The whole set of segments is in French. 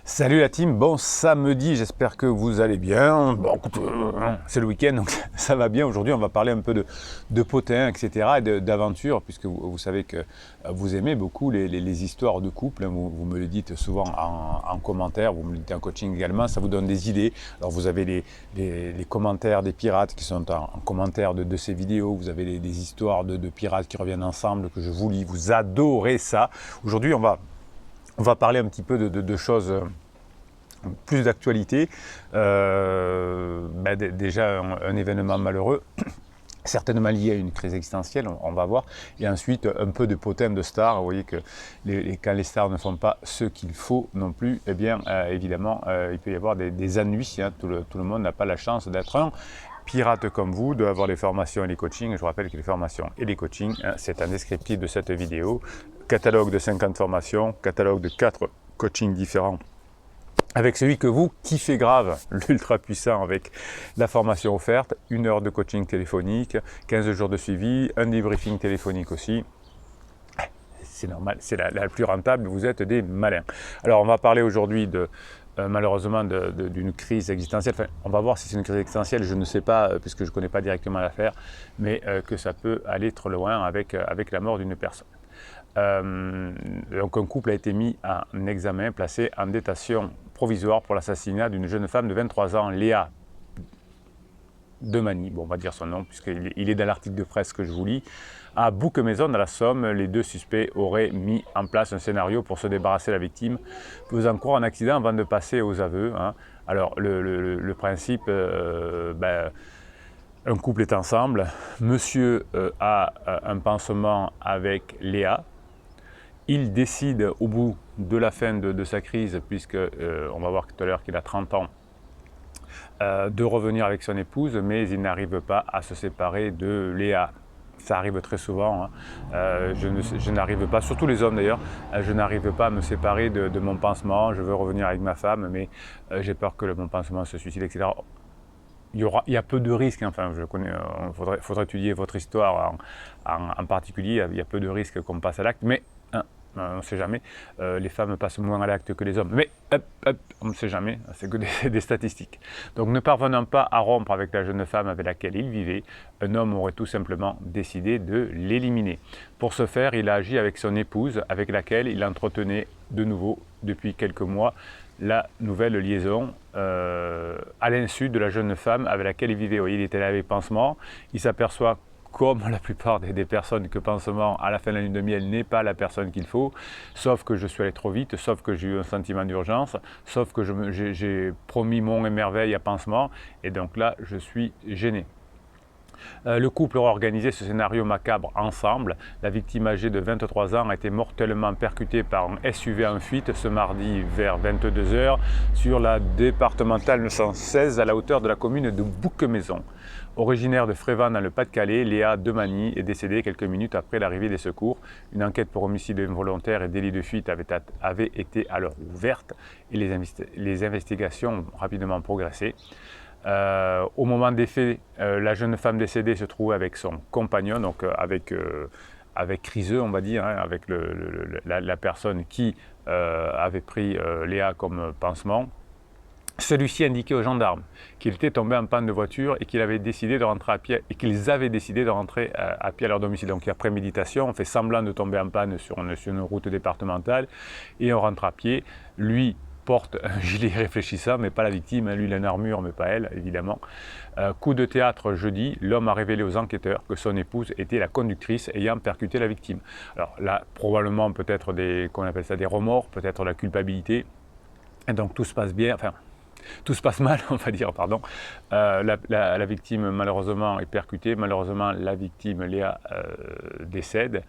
Salut la team, bon samedi, j'espère que vous allez bien. Bon, écoute, c'est le week-end, donc ça va bien. Aujourd'hui, on va parler un peu de potins, etc. et d'aventure, puisque vous savez que vous aimez beaucoup les histoires de couple. Vous me le dites souvent en commentaire, vous me le dites en coaching également, ça vous donne des idées. Alors, vous avez les commentaires des pirates qui sont en commentaire de ces vidéos. Vous avez des histoires de pirates qui reviennent ensemble, que je vous lis. Vous adorez ça. Aujourd'hui, on va parler un petit peu de choses plus d'actualité. Déjà un événement malheureux, certainement lié à une crise existentielle, on va voir. Et ensuite, un peu de potin de stars. Vous voyez que quand les stars ne font pas ce qu'il faut non plus, eh bien, évidemment, il peut y avoir des ennuis. Hein. Tout le monde n'a pas la chance d'être un pirate comme vous, d'avoir les formations et les coachings. Je vous rappelle que les formations et les coachings, hein, c'est un descriptif de cette vidéo. Catalogue de 50 formations, catalogue de 4 coachings différents, avec celui que vous kiffez grave, l'ultra puissant, avec la formation offerte, 1 heure de coaching téléphonique, 15 jours de suivi, un debriefing téléphonique aussi. C'est normal, c'est la plus rentable, vous êtes des malins. Alors on va parler aujourd'hui malheureusement d'une crise existentielle. Enfin, on va voir si c'est une crise existentielle, je ne sais pas, puisque je ne connais pas directement l'affaire, mais que ça peut aller trop loin avec la mort d'une personne. Donc un couple a été mis en examen, placé en détention provisoire pour l'assassinat d'une jeune femme de 23 ans, Léa Demany, bon, on va dire son nom puisqu'il est dans l'article de presse que je vous lis. À Bouquemaison, dans la Somme, les 2 suspects auraient mis en place un scénario pour se débarrasser de la victime, faisant croire un accident avant de passer aux aveux. Hein. Alors le principe, un couple est ensemble, monsieur a un pansement avec Léa. Il décide au bout de la fin de sa crise, puisque on va voir tout à l'heure qu'il a 30 ans, de revenir avec son épouse, mais il n'arrive pas à se séparer de Léa. Ça arrive très souvent, hein. Je n'arrive pas, surtout les hommes d'ailleurs, je n'arrive pas à me séparer de mon pansement, je veux revenir avec ma femme, mais j'ai peur que mon pansement se suicide, etc. Il y a peu de risques, enfin je connais, faudrait étudier votre histoire en particulier, il y a peu de risques qu'on passe à l'acte, mais on ne sait jamais, les femmes passent moins à l'acte que les hommes, mais on ne sait jamais, c'est que des statistiques. Donc ne parvenant pas à rompre avec la jeune femme avec laquelle il vivait, un homme aurait tout simplement décidé de l'éliminer. Pour ce faire, il a agi avec son épouse, avec laquelle il entretenait de nouveau depuis quelques mois la nouvelle liaison à l'insu de la jeune femme avec laquelle il vivait. Il était là avec pansement, il s'aperçoit comme la plupart des personnes que pansement à la fin de la lune de miel n'est pas la personne qu'il faut, sauf que je suis allé trop vite, sauf que j'ai eu un sentiment d'urgence, sauf que j'ai promis mon émerveil à pansement, et donc là je suis gêné. Le couple aura organisé ce scénario macabre ensemble. La victime âgée de 23 ans a été mortellement percutée par un SUV en fuite ce mardi vers 22 h sur la départementale 916 à la hauteur de la commune de Bouquemaison. Originaire de Frévent dans le Pas-de-Calais, Léa Demany est décédée quelques minutes après l'arrivée des secours. Une enquête pour homicide involontaire et délit de fuite avait été alors ouverte et les investigations ont rapidement progressé. Au moment des faits, la jeune femme décédée se trouvait avec son compagnon, donc avec Criseux, on va dire, hein, avec la personne qui avait pris Léa comme pansement. Celui-ci indiquait aux gendarmes qu'il était tombé en panne de voiture et qu'il avait décidé de rentrer à pied, et qu'ils avaient décidé de rentrer à pied à leur domicile. Donc il y a préméditation, on fait semblant de tomber en panne sur une route départementale et on rentre à pied. Lui porte un gilet réfléchissant, mais pas la victime, hein. Lui il a une armure, mais pas elle, évidemment. Coup de théâtre jeudi, l'homme a révélé aux enquêteurs que son épouse était la conductrice ayant percuté la victime. Alors là, probablement peut-être des remords, peut-être la culpabilité, et donc tout se passe bien, enfin tout se passe mal, on va dire, pardon. La victime, malheureusement, est percutée. Malheureusement, la victime, Léa, décède.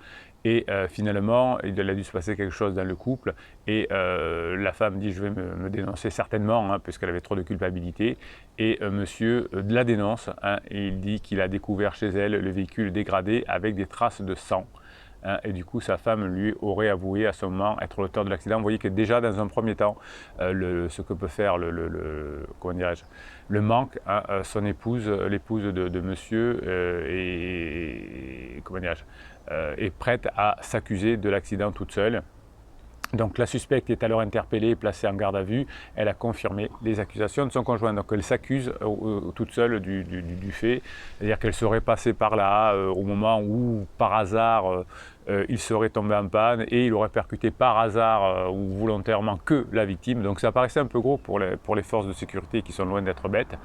Et finalement, il a dû se passer quelque chose dans le couple. Et la femme dit, je vais me dénoncer certainement, hein, puisqu'elle avait trop de culpabilité. Et monsieur la dénonce. Hein, et il dit qu'il a découvert chez elle le véhicule dégradé avec des traces de sang. Hein, et du coup, sa femme lui aurait avoué à ce moment être l'auteur de l'accident. Vous voyez que déjà, dans un premier temps, ce que peut faire comment dirais-je, le manque, hein, son épouse, l'épouse de monsieur, comment dirais-je, est prête à s'accuser de l'accident toute seule. Donc la suspecte est alors interpellée et placée en garde à vue. Elle a confirmé les accusations de son conjoint. Donc elle s'accuse toute seule du fait. C'est-à-dire qu'elle serait passée par là au moment où, par hasard, il serait tombé en panne et il aurait percuté par hasard ou volontairement que la victime. Donc ça paraissait un peu gros pour les forces de sécurité qui sont loin d'être bêtes.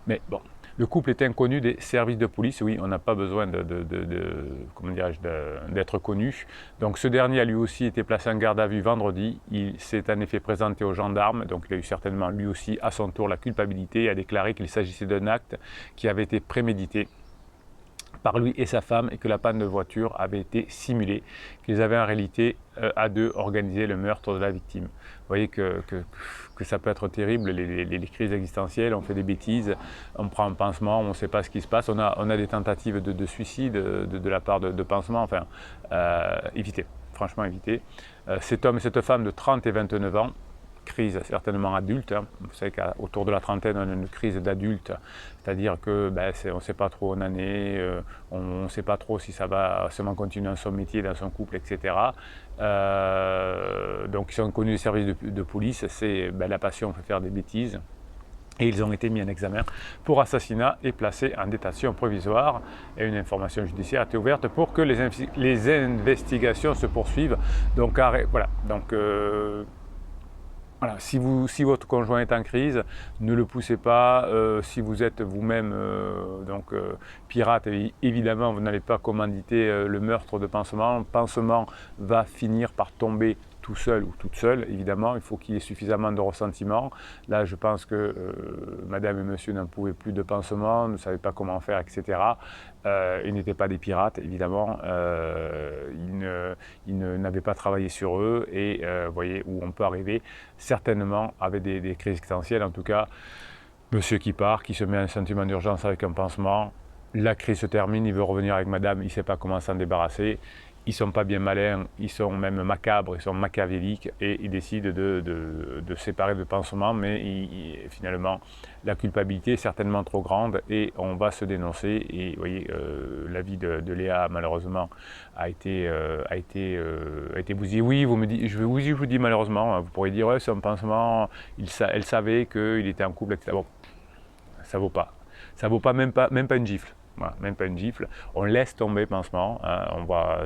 Mais bon, le couple est inconnu des services de police. Oui, on n'a pas besoin d'être connu. Donc ce dernier a lui aussi été placé en garde à vue vendredi. Il s'est en effet présenté aux gendarmes. Donc il a eu certainement lui aussi à son tour la culpabilité et a déclaré qu'il s'agissait d'un acte qui avait été prémédité par lui et sa femme et que la panne de voiture avait été simulée, qu'ils avaient en réalité à deux organisé le meurtre de la victime. Vous voyez que ça peut être terrible, les crises existentielles, on fait des bêtises, on prend un pansement, on ne sait pas ce qui se passe, on a des tentatives de suicide de la part de pansements, enfin, évitez, franchement évitez. Cet homme et cette femme de 30 et 29 ans, crise certainement adulte, hein. Vous savez qu'autour de la trentaine, on a une crise d'adulte, c'est-à-dire que on ne sait pas trop où on en est, on ne sait pas trop si ça va seulement continuer dans son métier, dans son couple, etc. Donc ils sont connus des services de police, c'est la passion fait faire des bêtises. Et ils ont été mis en examen pour assassinat et placés en détention provisoire. Et une information judiciaire a été ouverte pour que les investigations se poursuivent. Donc voilà. Donc voilà, si votre conjoint est en crise, ne le poussez pas. Si vous êtes vous-même pirate, évidemment, vous n'allez pas commanditer le meurtre de pansement. Le pansement va finir par tomber tout seul ou toute seule, évidemment. Il faut qu'il y ait suffisamment de ressentiment. Là, je pense que madame et monsieur n'en pouvaient plus de pansement, ne savaient pas comment faire, etc. Ils n'étaient pas des pirates, évidemment. Ils n'avaient pas travaillé sur eux et vous voyez où on peut arriver, certainement avec des crises existentielles. En tout cas, monsieur qui part, qui se met un sentiment d'urgence avec un pansement, la crise se termine, il veut revenir avec madame, il ne sait pas comment s'en débarrasser. Ils ne sont pas bien malins, ils sont même macabres, ils sont machiavéliques et ils décident de séparer le pansement, mais finalement la culpabilité est certainement trop grande et on va se dénoncer. Et vous voyez, la vie de Léa malheureusement a été bousillée. Oui, je vous dis malheureusement, vous pourriez dire ouais, c'est un pansement, elle savait qu'il était en couple, etc. Bon, ça vaut pas. Ça vaut pas même pas une gifle. Voilà, même pas une gifle, on laisse tomber pansement, hein,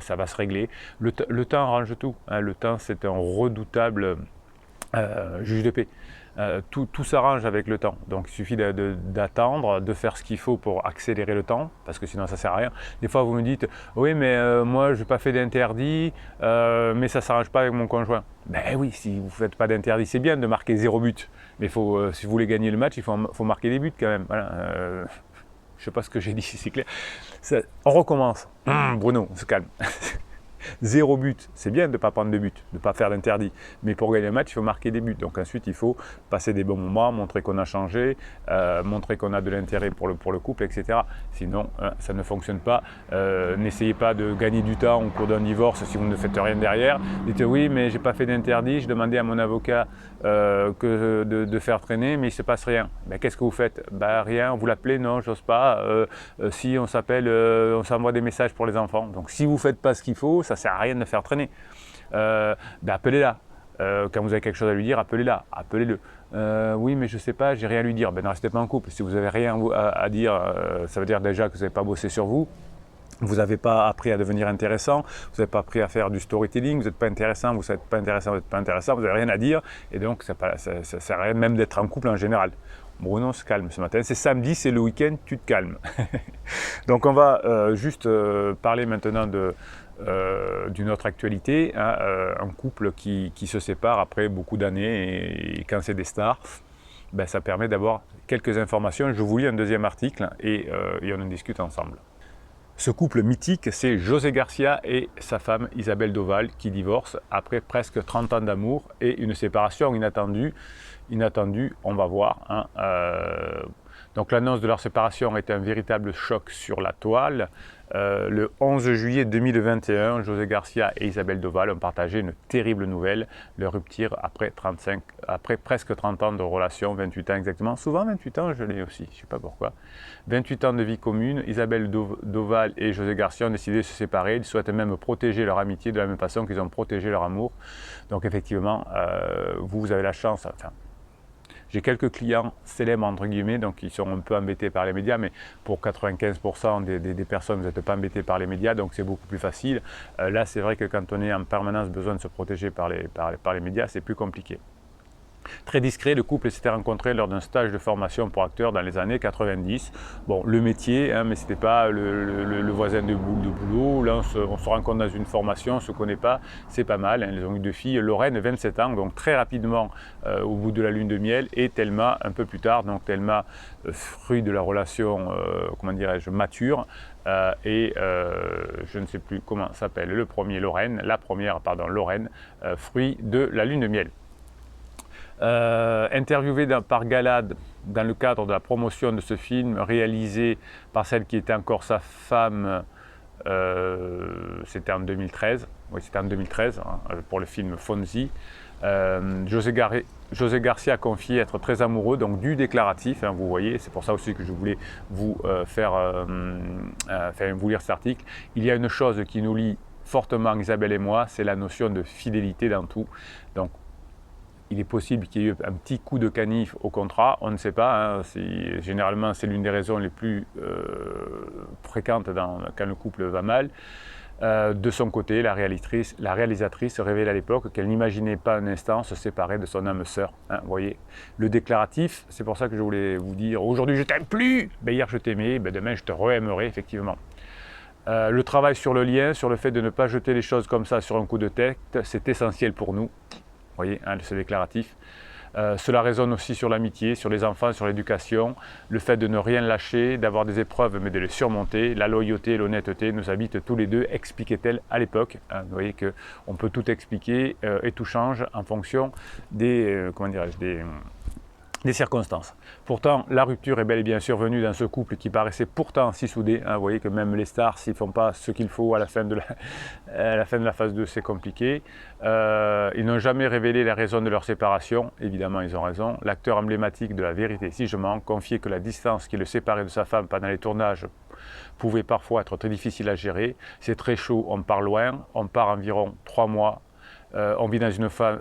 ça va se régler. Le temps arrange tout, hein, le temps c'est un redoutable juge de paix. Tout s'arrange avec le temps, donc il suffit d'attendre, de faire ce qu'il faut pour accélérer le temps, parce que sinon ça sert à rien. Des fois vous me dites, oui mais moi je n'ai pas fait d'interdit, mais ça ne s'arrange pas avec mon conjoint. Ben oui, si vous ne faites pas d'interdit, c'est bien de marquer 0 but, mais si vous voulez gagner le match, il faut marquer des buts quand même. Voilà, je ne sais pas ce que j'ai dit, c'est clair. On recommence. Bruno, on se calme. 0 but, c'est bien de ne pas prendre de but, de ne pas faire d'interdit. Mais pour gagner un match, il faut marquer des buts. Donc ensuite, il faut passer des bons moments, montrer qu'on a changé, montrer qu'on a de l'intérêt pour le couple, etc. Sinon, ça ne fonctionne pas. N'essayez pas de gagner du temps au cours d'un divorce si vous ne faites rien derrière. Dites oui, mais j'ai pas fait d'interdit, je demandais à mon avocat de faire traîner, mais il ne se passe rien. Ben, qu'est-ce que vous faites? Ben, rien, vous l'appelez? Non, j'ose pas. Si on s'appelle, on s'envoie des messages pour les enfants. Donc si vous ne faites pas ce qu'il faut, ça ne sert à rien de faire traîner. Appelez-la. Quand vous avez quelque chose à lui dire, appelez-la, appelez-le. Oui, mais je ne sais pas, j'ai rien à lui dire. Ben, ne restez pas en couple. Si vous n'avez rien à dire, ça veut dire déjà que vous n'avez pas bossé sur vous. Vous n'avez pas appris à devenir intéressant, vous n'avez pas appris à faire du storytelling, vous n'êtes pas intéressant, vous n'êtes pas intéressant, vous n'êtes pas intéressant, vous n'avez rien à dire, et donc ça ne sert à rien même d'être en couple en général. Bruno se calme ce matin, c'est samedi, c'est le week-end, tu te calmes. Donc on va juste parler maintenant d'une autre actualité, hein, un couple qui se sépare après beaucoup d'années, et quand c'est des stars, ben, ça permet d'avoir quelques informations. Je vous lis un deuxième article et on en discute ensemble. Ce couple mythique, c'est José Garcia et sa femme Isabelle Doval qui divorcent après presque 30 ans d'amour et une séparation inattendue, on va voir. Hein, Donc l'annonce de leur séparation est un véritable choc sur la toile. Le 11 juillet 2021, José Garcia et Isabelle Doval ont partagé une terrible nouvelle, leur rupture après presque 30 ans de relation, 28 ans exactement. Souvent 28 ans, je l'ai aussi, je ne sais pas pourquoi. 28 ans de vie commune, Isabelle Doval et José Garcia ont décidé de se séparer. Ils souhaitent même protéger leur amitié de la même façon qu'ils ont protégé leur amour. Donc effectivement, vous avez la chance, enfin, j'ai quelques clients célèbres, entre guillemets, donc ils sont un peu embêtés par les médias, mais pour 95% des personnes, vous n'êtes pas embêtés par les médias, donc c'est beaucoup plus facile. Là, c'est vrai que quand on est en permanence besoin de se protéger par les médias, c'est plus compliqué. Très discret, le couple s'était rencontré lors d'un stage de formation pour acteurs dans les années 90. Bon, le métier, hein, mais ce n'était pas le voisin de boulot. Là, on se rencontre dans une formation, on ne se connaît pas, c'est pas mal. Hein. Ils ont eu 2 filles, Lorraine, 27 ans, donc très rapidement au bout de la lune de miel, et Thelma un peu plus tard. Donc Thelma, fruit de la relation, comment dirais-je, mature. Je ne sais plus comment s'appelle le premier, la première, Lorraine, fruit de la lune de miel. Interviewé par Gala dans le cadre de la promotion de ce film, réalisé par celle qui était encore sa femme, c'était en 2013, oui c'était en 2013, hein, pour le film Fonzie. José Garcia a confié être très amoureux, donc du déclaratif, hein, vous voyez, c'est pour ça aussi que je voulais vous vous lire cet article. Il y a une chose qui nous lie fortement, Isabelle et moi, c'est la notion de fidélité dans tout. Donc, il est possible qu'il y ait eu un petit coup de canif au contrat, on ne sait pas. Hein, généralement, c'est l'une des raisons les plus fréquentes quand le couple va mal. De son côté, la réalisatrice révèle à l'époque qu'elle n'imaginait pas un instant se séparer de son âme sœur. Hein, vous voyez, le déclaratif, c'est pour ça que je voulais vous dire, aujourd'hui je t'aime plus, ben, hier je t'aimais, ben, demain je te re-aimerai, effectivement. Le travail sur le lien, sur le fait de ne pas jeter les choses comme ça sur un coup de tête, c'est essentiel pour nous. Vous voyez, hein, c'est déclaratif. Cela résonne aussi sur l'amitié, sur les enfants, sur l'éducation, le fait de ne rien lâcher, d'avoir des épreuves mais de les surmonter, la loyauté et l'honnêteté nous habitent tous les deux, expliquait-elle à l'époque. Hein, vous voyez qu'on peut tout expliquer et tout change en fonction des circonstances. Pourtant, la rupture est bel et bien survenue dans ce couple qui paraissait pourtant si soudé. Hein, vous voyez que même les stars, s'ils ne font pas ce qu'il faut à la fin de la phase 2, c'est compliqué. Ils n'ont jamais révélé la raison de leur séparation. Évidemment, ils ont raison. L'acteur emblématique de La Vérité si je mens confiait que la distance qui le séparait de sa femme pendant les tournages pouvait parfois être très difficile à gérer. C'est très chaud, on part loin, on part environ 3 mois. On vit dans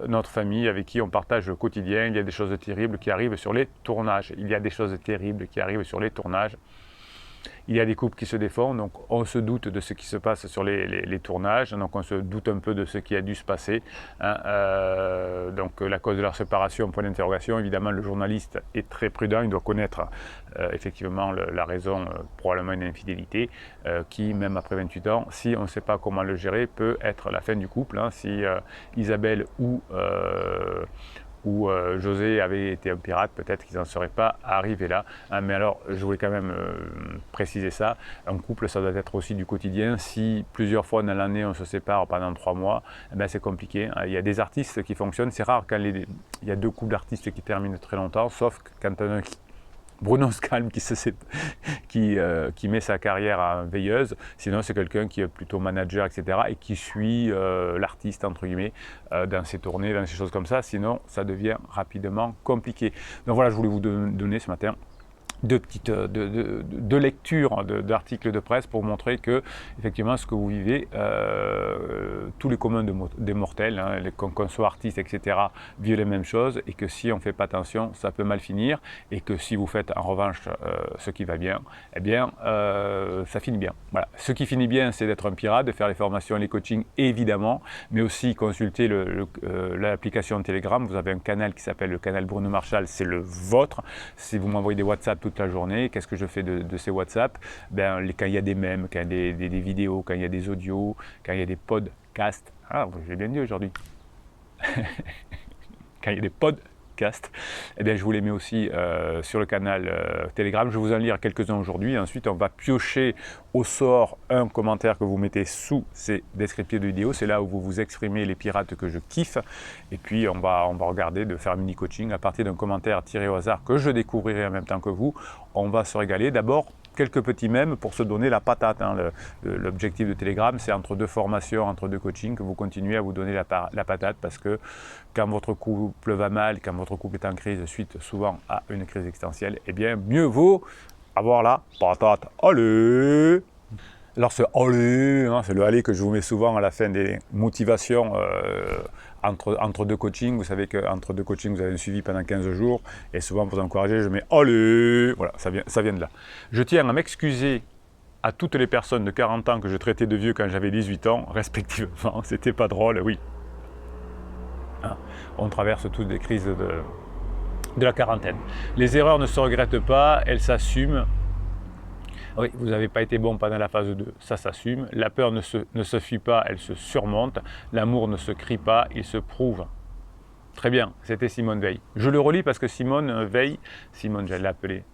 notre famille avec qui on partage le quotidien. Il y a des choses terribles qui arrivent sur les tournages. Il y a des choses terribles qui arrivent sur les tournages. Il y a des couples qui se défont, donc on se doute de ce qui se passe sur les tournages, donc on se doute un peu de ce qui a dû se passer. Hein, donc la cause de leur séparation, point d'interrogation, évidemment le journaliste est très prudent, il doit connaître effectivement la raison, probablement une infidélité, qui même après 28 ans, si on ne sait pas comment le gérer, peut être la fin du couple. Hein, si Isabelle ou José avait été un pirate, peut-être qu'ils n'en seraient pas arrivés là. Hein, mais alors, je voulais quand même préciser ça. Un couple, ça doit être aussi du quotidien. Si plusieurs fois dans l'année, on se sépare pendant 3 mois, eh ben, c'est compliqué. Hein. Il y a des artistes qui fonctionnent. C'est rare quand il y a 2 couples d'artistes qui terminent très longtemps, sauf quand un Bruno Scalm qui met sa carrière en veilleuse, sinon c'est quelqu'un qui est plutôt manager, etc. et qui suit l'artiste, entre guillemets, dans ses tournées, dans ces choses comme ça, sinon ça devient rapidement compliqué. Donc voilà, je voulais vous donner ce matin deux lectures d'articles de presse pour montrer que effectivement ce que vous vivez, tous les communs des mortels, hein, qu'on soit artiste, etc., vivent les mêmes choses, et que si on ne fait pas attention, ça peut mal finir, et que si vous faites en revanche ce qui va bien, eh bien ça finit bien. Voilà. Ce qui finit bien, c'est d'être un pirate, de faire les formations et les coachings, évidemment, mais aussi consulter l'application Telegram. Vous avez un canal qui s'appelle le canal Bruno Marchal, c'est le vôtre. Si vous m'envoyez des WhatsApp toute la journée, qu'est-ce que je fais de ces WhatsApp? Quand il y a des mèmes, quand il y a des vidéos, quand il y a des audios, quand il y a des podcasts, j'ai bien dit aujourd'hui, quand il y a des podcasts, podcast, eh bien, je vous les mets aussi sur le canal Telegram. Je vais vous en lire quelques-uns aujourd'hui. Ensuite, on va piocher au sort un commentaire que vous mettez sous ces descriptifs de vidéos. C'est là où vous vous exprimez les pirates que je kiffe. Et puis, on va regarder de faire un mini coaching à partir d'un commentaire tiré au hasard que je découvrirai en même temps que vous. On va se régaler. D'abord, quelques petits mèmes pour se donner la patate. Hein. L'objectif de Telegram, c'est entre deux formations, entre deux coachings, que vous continuez à vous donner la patate parce que quand votre couple va mal, quand votre couple est en crise suite souvent à une crise existentielle, eh bien, mieux vaut avoir la patate. Allez! Alors ce allez, hein, c'est le allez que je vous mets souvent à la fin des motivations entre deux coachings. Vous savez qu'entre deux coachings, vous avez un suivi pendant 15 jours et souvent pour vous encourager, je mets allez. Voilà, ça vient de là. Je tiens à m'excuser à toutes les personnes de 40 ans que je traitais de vieux quand j'avais 18 ans, respectivement. C'était pas drôle, oui. Hein, on traverse tous des crises de la quarantaine. Les erreurs ne se regrettent pas, elles s'assument. Oui, vous n'avez pas été bon pendant la phase 2, ça s'assume. La peur ne se fuit pas, elle se surmonte. L'amour ne se crie pas, il se prouve. Très bien, c'était Simone Veil. Je le relis parce que Simone Veil, Simone, j'allais l'appeler,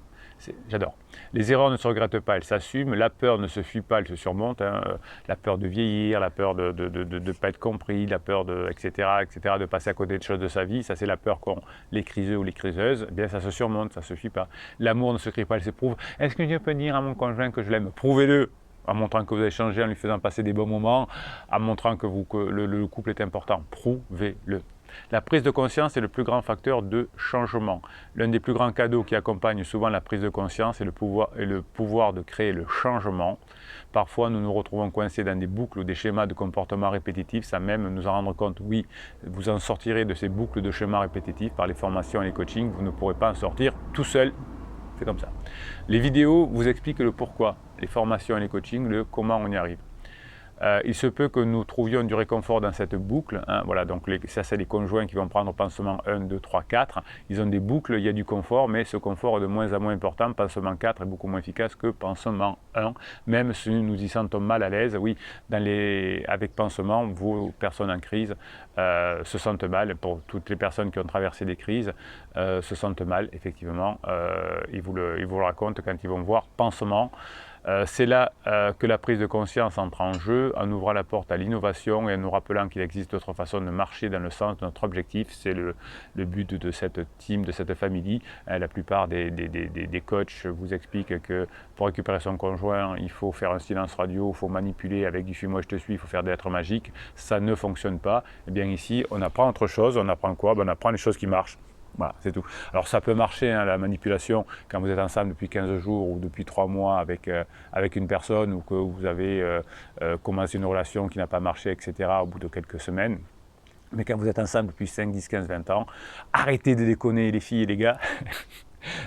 j'adore. Les erreurs ne se regrettent pas, elles s'assument. La peur ne se fuit pas, elle se surmonte. Hein. La peur de vieillir, la peur de ne pas être compris, la peur de, etc., de passer à côté de choses de sa vie. Ça, c'est la peur qu'ont les criseux ou les criseuses. Eh bien, ça se surmonte, ça ne se fuit pas. L'amour ne se crie pas, elle s'éprouve. Est-ce que Dieu peut dire à mon conjoint que je l'aime? Prouvez-le, en montrant que vous avez changé, en lui faisant passer des bons moments, en montrant que le couple est important. Prouvez-le. La prise de conscience est le plus grand facteur de changement. L'un des plus grands cadeaux qui accompagne souvent la prise de conscience est le pouvoir de créer le changement. Parfois, nous nous retrouvons coincés dans des boucles ou des schémas de comportement répétitifs sans même nous en rendre compte. Oui, vous en sortirez de ces boucles de schémas répétitifs par les formations et les coachings. Vous ne pourrez pas en sortir tout seul. C'est comme ça. Les vidéos vous expliquent le pourquoi, les formations et les coachings, le comment on y arrive. Il se peut que nous trouvions du réconfort dans cette boucle. Hein, voilà, donc ça, c'est les conjoints qui vont prendre pansement 1, 2, 3, 4. Ils ont des boucles, il y a du confort, mais ce confort est de moins en moins important. Pansement 4 est beaucoup moins efficace que pansement 1, même si nous y sentons mal à l'aise. Oui, avec pansement, vos personnes en crise se sentent mal. Pour toutes les personnes qui ont traversé des crises, se sentent mal, effectivement. Ils vous le racontent quand ils vont voir pansement. C'est là que la prise de conscience entre en jeu, en ouvrant la porte à l'innovation et en nous rappelant qu'il existe d'autres façons de marcher dans le sens de notre objectif. C'est le but de cette team, de cette famille. La plupart des coachs vous expliquent que pour récupérer son conjoint, il faut faire un silence radio, il faut manipuler avec du suis-moi, je te suis, il faut faire des lettres magiques. Ça ne fonctionne pas. Eh bien ici, on apprend autre chose. On apprend quoi? On apprend les choses qui marchent. Voilà, c'est tout. Alors ça peut marcher, hein, la manipulation, quand vous êtes ensemble depuis 15 jours ou depuis 3 mois avec une personne ou que vous avez commencé une relation qui n'a pas marché, etc. au bout de quelques semaines. Mais quand vous êtes ensemble depuis 5, 10, 15, 20 ans, arrêtez de déconner les filles et les gars.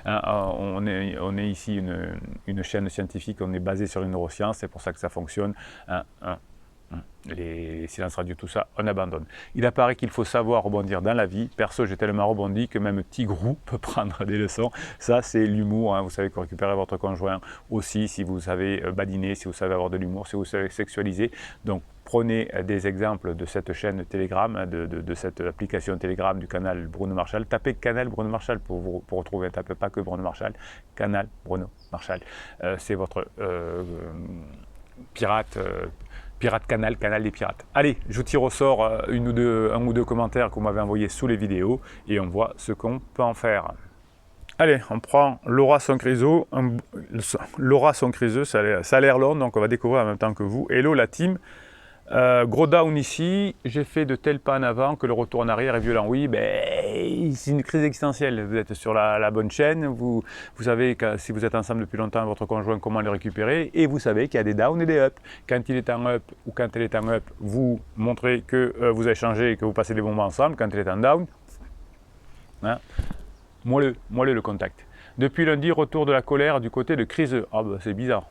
On est ici une chaîne scientifique, on est basé sur une neuroscience, c'est pour ça que ça fonctionne. Les silences radio, tout ça, on abandonne. Il apparaît qu'il faut savoir rebondir dans la vie. Perso, j'ai tellement rebondi que même Tigrou peut prendre des leçons. Ça, c'est l'humour. Hein. Vous savez que récupérer votre conjoint aussi, si vous savez badiner, si vous savez avoir de l'humour, si vous savez sexualiser. Donc, prenez des exemples de cette chaîne Telegram, de cette application Telegram du canal Bruno Marchal. Tapez canal Bruno Marchal pour retrouver. Ne tapez pas que Bruno Marchal. Canal Bruno Marchal. C'est votre pirate canal des pirates. Allez, je vous tire au sort un ou deux commentaires que vous m'avez envoyés sous les vidéos et on voit ce qu'on peut en faire. Allez, on prend Laura son Criseux. Laura son Criseux, ça a l'air long, donc on va découvrir en même temps que vous. Hello la team. Gros down ici, j'ai fait de tels pas en avant que le retour en arrière est violent. Oui, c'est une crise existentielle. Vous êtes sur la bonne chaîne, vous savez que si vous êtes ensemble depuis longtemps, votre conjoint, comment le récupérer, et vous savez qu'il y a des downs et des ups. Quand il est en up ou quand elle est en up, vous montrez que vous avez changé et que vous passez des moments ensemble. Quand elle est en down, hein, moelleux le contact. Depuis lundi, retour de la colère du côté de crise. Ah c'est bizarre.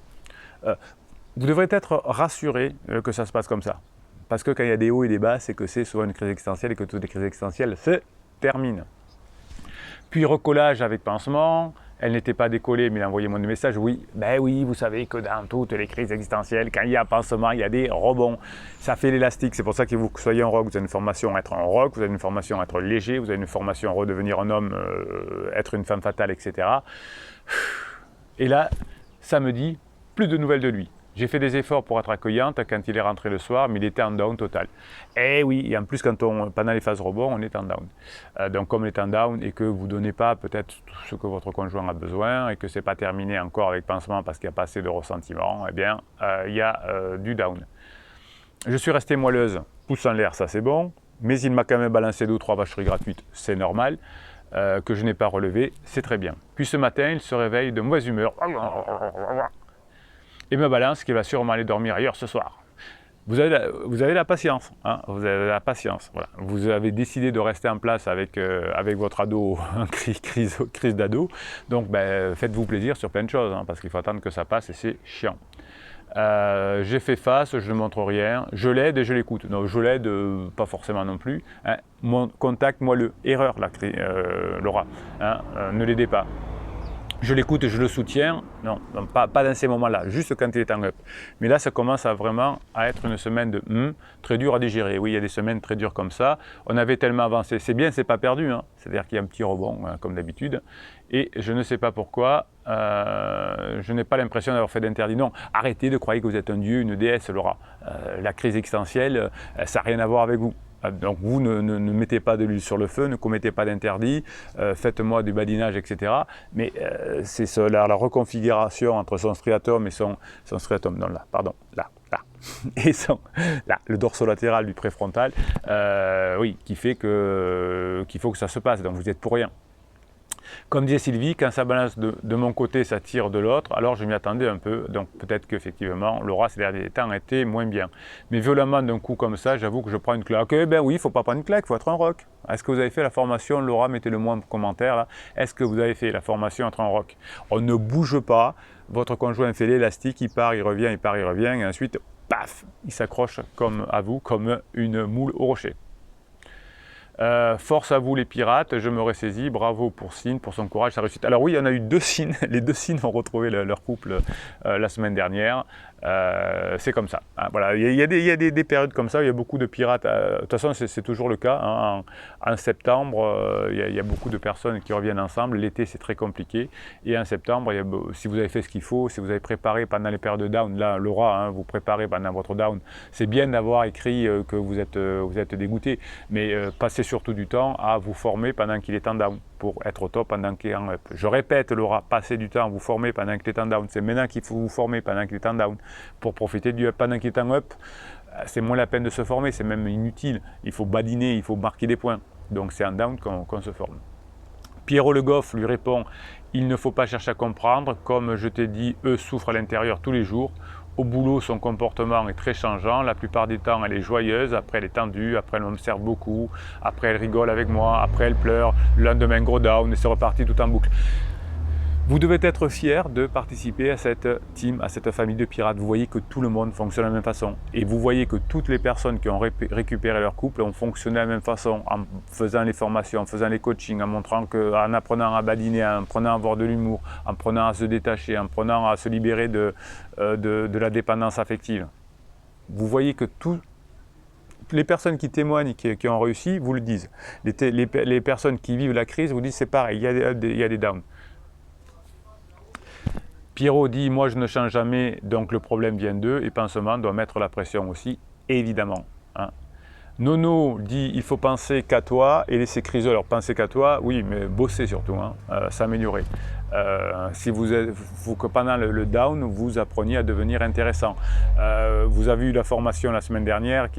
Vous devrez être rassuré que ça se passe comme ça. Parce que quand il y a des hauts et des bas, c'est que c'est souvent une crise existentielle et que toutes les crises existentielles se terminent. Puis recollage avec pansement, elle n'était pas décollée, mais il a envoyé moins de messages. Oui, ben oui, vous savez que dans toutes les crises existentielles, quand il y a un pansement, il y a des rebonds. Ça fait l'élastique. C'est pour ça que vous soyez un rock, vous avez une formation à être un rock, vous avez une formation à être léger, vous avez une formation à redevenir un homme, être une femme fatale, etc. Et là, samedi, plus de nouvelles de lui. J'ai fait des efforts pour être accueillante quand il est rentré le soir, mais il était en down total. Et oui, et en plus, pendant les phases rebond, on est en down. Donc, comme on est en down et que vous ne donnez pas peut-être tout ce que votre conjoint a besoin et que ce n'est pas terminé encore avec pansement parce qu'il n'y a pas assez de ressentiment, eh bien, il y a du down. Je suis restée moelleuse, pouce en l'air, ça c'est bon, mais il m'a quand même balancé 2 ou 3 vacheries gratuites, c'est normal. Que je n'ai pas relevé, c'est très bien. Puis ce matin, il se réveille de mauvaise humeur et me balance qu'il va sûrement aller dormir ailleurs ce soir. Vous avez la patience, hein, vous avez la patience. Voilà. Vous avez décidé de rester en place avec votre ado en crise d'ado, donc ben, faites-vous plaisir sur plein de choses, hein, parce qu'il faut attendre que ça passe et c'est chiant. J'ai fait face, je ne montre rien, je l'aide et je l'écoute. Non, je l'aide pas forcément non plus. Hein. Mon contact, moi, erreur, Laura. Hein, ne l'aidez pas. Je l'écoute et je le soutiens. Non, pas dans ces moments-là, juste quand il est en up. Mais là, ça commence vraiment à être une semaine de très dure à digérer. Oui, il y a des semaines très dures comme ça. On avait tellement avancé. C'est bien, c'est pas perdu. Hein. C'est-à-dire qu'il y a un petit rebond, hein, comme d'habitude. Et je ne sais pas pourquoi, je n'ai pas l'impression d'avoir fait d'interdit. Non, arrêtez de croire que vous êtes un dieu, une déesse, Laura. La crise existentielle, ça n'a rien à voir avec vous. Donc vous ne mettez pas de l'huile sur le feu, ne commettez pas d'interdit, faites-moi du badinage, etc. Mais c'est la reconfiguration entre son striatum et son striatum, non là, pardon, là, et là, le dorsolatéral du préfrontal, oui, qui fait qu'il faut que ça se passe, donc vous êtes pour rien. Comme disait Sylvie, quand ça balance de mon côté, ça tire de l'autre, alors je m'y attendais un peu, donc peut-être qu'effectivement, Laura ces derniers temps était moins bien. Mais violemment d'un coup comme ça, j'avoue que je prends une claque. Eh bien oui, il ne faut pas prendre une claque, il faut être un rock. Est-ce que vous avez fait la formation, Laura, mettez-le moi en commentaire, là. Est-ce que vous avez fait la formation être un rock? On ne bouge pas, votre conjoint fait l'élastique, il part, il revient, il part, il revient, et ensuite, paf, il s'accroche comme à vous, comme une moule au rocher. Force à vous les pirates, je me ressaisis, bravo pour Sine, pour son courage, sa réussite. Alors oui, il y en a eu 2 Sines, les 2 Sines ont retrouvé leur couple la semaine dernière, c'est comme ça. Hein, voilà. Il y a des périodes comme ça, il y a beaucoup de pirates, de toute façon c'est toujours le cas, hein. En septembre, il y a beaucoup de personnes qui reviennent ensemble, l'été c'est très compliqué, et en septembre, si vous avez fait ce qu'il faut, si vous avez préparé pendant les périodes de down, là Laura, hein, vous préparez pendant votre down, c'est bien d'avoir écrit que vous êtes dégoûté, mais passez surtout du temps à vous former pendant qu'il est en down, pour être au top pendant qu'il est en up. Je répète, Laura, passez du temps à vous former pendant qu'il est en down. C'est maintenant qu'il faut vous former pendant qu'il est en down, pour profiter du up. Pendant qu'il est en up, c'est moins la peine de se former, c'est même inutile. Il faut badiner, il faut marquer des points. Donc c'est en down qu'on se forme. Pierrot Le Goff lui répond, il ne faut pas chercher à comprendre, comme je t'ai dit, eux souffrent à l'intérieur tous les jours. Au boulot, son comportement est très changeant. La plupart du temps, elle est joyeuse. Après, elle est tendue. Après, elle m'observe beaucoup. Après, elle rigole avec moi. Après, elle pleure. Le lendemain, gros down. Et c'est reparti tout en boucle. Vous devez être fier de participer à cette team, à cette famille de pirates. Vous voyez que tout le monde fonctionne de la même façon. Et vous voyez que toutes les personnes qui ont récupéré leur couple ont fonctionné de la même façon, en faisant les formations, en faisant les coachings, en apprenant à badiner, en apprenant à avoir de l'humour, en apprenant à se détacher, en apprenant à se libérer de la dépendance affective. Vous voyez que les personnes qui témoignent, qui ont réussi, vous le disent. Les personnes qui vivent la crise vous disent c'est pareil, il y a des downs. Pierrot dit, moi je ne change jamais, donc le problème vient d'eux, et Pansement doit mettre la pression aussi, évidemment. Hein. Nono dit, il faut penser qu'à toi et laisser criser. Alors penser qu'à toi, oui, mais bosser surtout, hein, s'améliorer. Si faut que pendant le down, vous appreniez à devenir intéressant. Vous avez eu la formation la semaine dernière,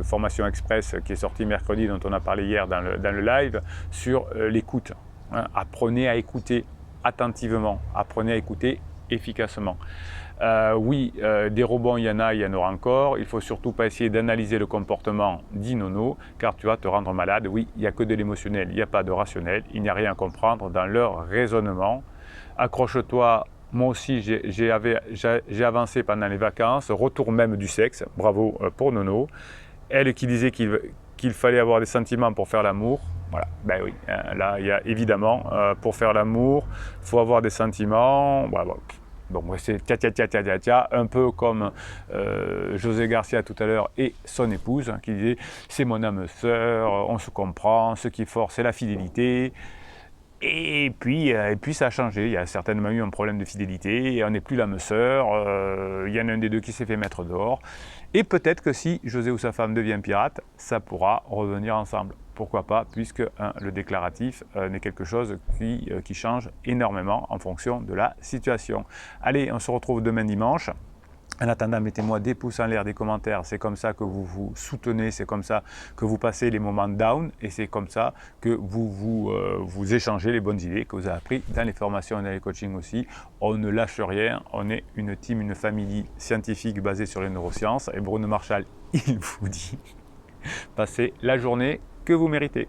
formation express qui est sortie mercredi, dont on a parlé hier dans le live, sur l'écoute. Hein. Apprenez à écouter attentivement, apprenez à écouter efficacement. Oui, des rebonds, il y en aura encore. Il ne faut surtout pas essayer d'analyser le comportement, dit Nono, car tu vas te rendre malade. Oui, il n'y a que de l'émotionnel, il n'y a pas de rationnel, il n'y a rien à comprendre dans leur raisonnement. Accroche-toi, moi aussi j'ai avancé pendant les vacances, retour même du sexe, bravo pour Nono. Elle qui disait qu'il fallait avoir des sentiments pour faire l'amour, Voilà, ben oui, là il y a évidemment, pour faire l'amour, il faut avoir des sentiments, voilà, bon, c'est tia, un peu comme José Garcia tout à l'heure et son épouse, qui disait c'est mon âme sœur, on se comprend, ce qui est fort c'est la fidélité. Et puis ça a changé, il y a certainement eu un problème de fidélité, on n'est plus l'âme sœur, il y en a un des deux qui s'est fait mettre dehors. Et peut-être que si José ou sa femme devient pirate, ça pourra revenir ensemble. Pourquoi pas, puisque le déclaratif n'est quelque chose qui change énormément en fonction de la situation. Allez, on se retrouve demain dimanche. En attendant, mettez-moi des pouces en l'air, des commentaires, c'est comme ça que vous vous soutenez, c'est comme ça que vous passez les moments down et c'est comme ça que vous échangez les bonnes idées que vous avez apprises dans les formations et dans les coachings aussi. On ne lâche rien, on est une team, une famille scientifique basée sur les neurosciences et Bruno Marshall, il vous dit, passez la journée que vous méritez.